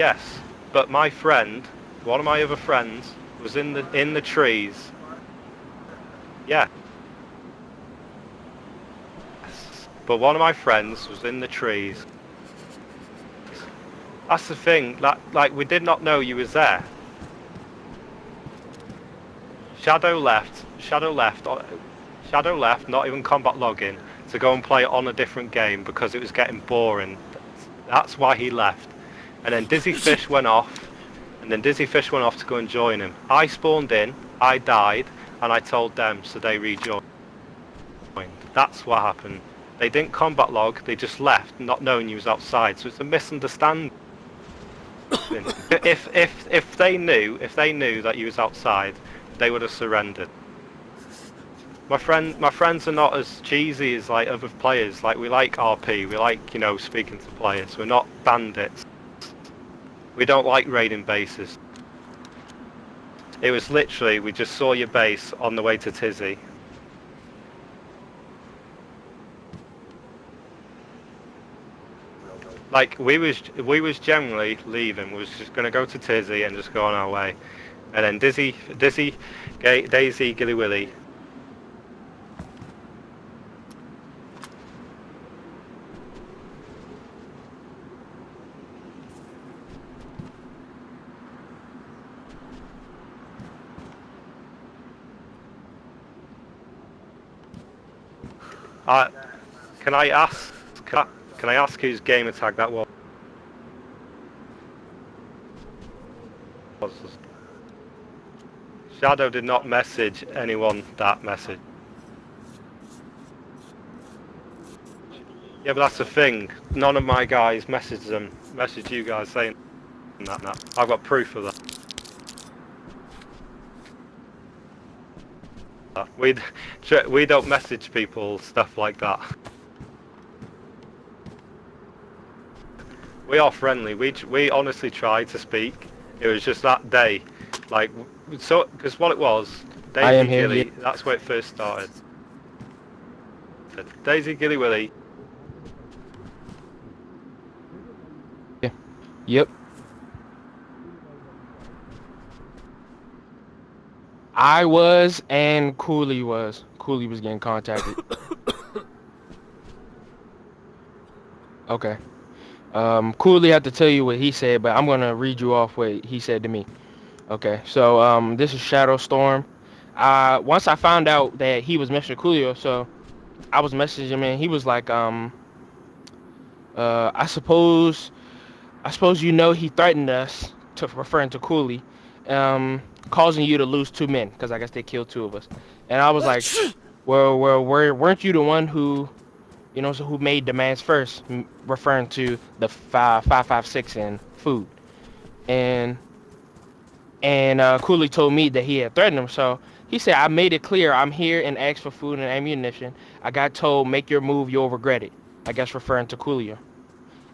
Yes, but my friend, one of my other friends, was in the trees. Yeah. Yes. But one of my friends was in the trees. That's the thing. Like we did not know you was there. Shadow left. Shadow left. Shadow left. Not even combat login to go and play on a different game because it was getting boring. That's why he left. And then Dizzy Fish went off. And then Dizzy Fish went off to go and join him. I spawned in. I died, and I told them, so they rejoined. That's what happened. They didn't combat log. They just left, not knowing you was outside. So it's a misunderstanding. if they knew that you was outside, they would have surrendered. My friends are not as cheesy as like other players. Like we like RP, we like, you know, speaking to players. We're not bandits. We don't like raiding bases. It was literally, we just saw your base on the way to Tizzy. Like we was generally leaving. We was just gonna go to Tizzy and just go on our way, and then Dizzy, DayZ Gilly Willy. Can I ask? Can I ask whose gamer tag that was? Shadow did not message anyone that message. Yeah, but that's the thing. None of my guys messaged you guys saying that. Now I've got proof of that. We don't message people stuff like that. We are friendly. We honestly tried to speak. It was just that day, like so, because what it was, DayZ Gilly. That's where it first started. DayZ Gilly Willy. Yeah. Yep. I was, and Cooley was. Cooley was getting contacted. Okay. Cooley had to tell you what he said, but I'm gonna read you off what he said to me. Okay, so this is Shadow Storm. Once I found out that he was Mr. Coolio, so I was messaging him and he was like, I suppose you know he threatened us, to referring to Cooley, causing you to lose 2 men because I guess they killed 2 of us. And I was like, well, weren't you the one who, you know, so who made demands first, referring to the 556 and food, and Cooley told me that he had threatened him. So he said, I made it clear I'm here and asked for food and ammunition. I got told, make your move, you'll regret it. I guess referring to Coolio.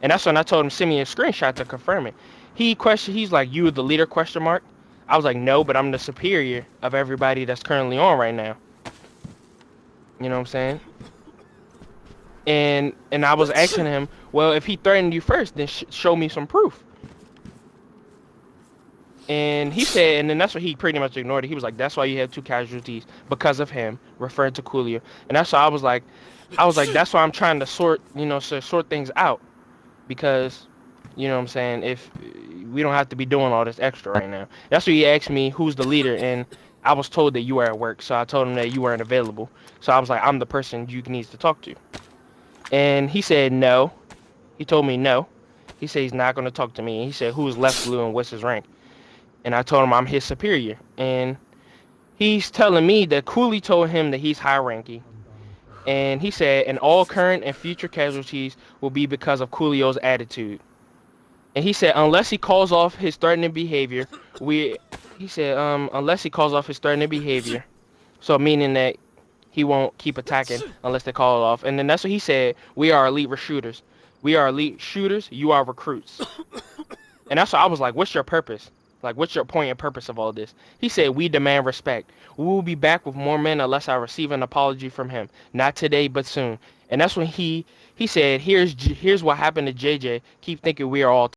And that's when I told him, send me a screenshot to confirm it. He's like, you the leader, question mark? I was like, no, but I'm the superior of everybody that's currently on right now. You know what I'm saying? And I was asking him, well, if he threatened you first, then show me some proof. And he said, and then that's what he pretty much ignored it. He was like, that's why you had 2 casualties, because of him, referring to Coolio. And that's why I was like, that's why I'm trying to sort things out, because, you know what I'm saying, if we don't have to be doing all this extra right now. That's what he asked me, who's the leader, and I was told that you were at work, so I told him that you weren't available. So I was like, I'm the person you needs to talk to. And he said no. He told me no. He said he's not going to talk to me. He said, who's left blue and what's his rank? And I told him I'm his superior. And he's telling me that Cooley told him that he's high ranking. And he said, and all current and future casualties will be because of Coolio's attitude. And he said, unless he calls off his threatening behavior, so meaning that he won't keep attacking unless they call it off. And then that's what he said, we are elite shooters. We are elite shooters, you are recruits. And that's why I was like, what's your purpose? Like, what's your point and purpose of all this? He said, we demand respect. We will be back with more men unless I receive an apology from him. Not today, but soon. And that's when he said, here's what happened to JJ. Keep thinking we are all